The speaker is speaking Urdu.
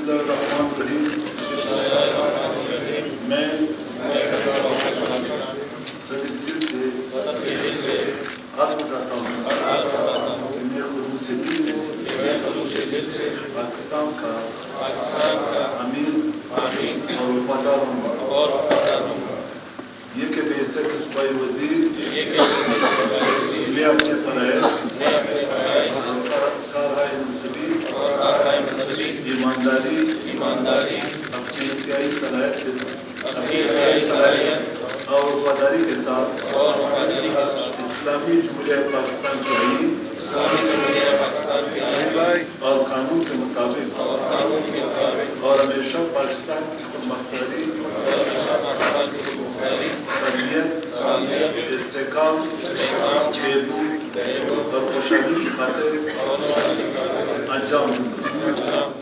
اللہ الرحمن الرحیم میں صدق دل سے عرض اٹھاتا ہوں کہ میں خلوص دل سے پاکستان کا امین اور وفادار ہوں یہ کہ بے شک صوبائی وزیر میں اپنے فرائض کارہائے منصبی ایمانداری اپنی انتہائی صلاحیت اور وفاداری کے ساتھ اسلامی جمہوریہ پاکستان کے آئین اور قانون کے مطابق اور ہمیشہ پاکستان کی خود مختاری سالمیت استحکام بہبود اور خوشحالی کی خاطر انجام دوں گا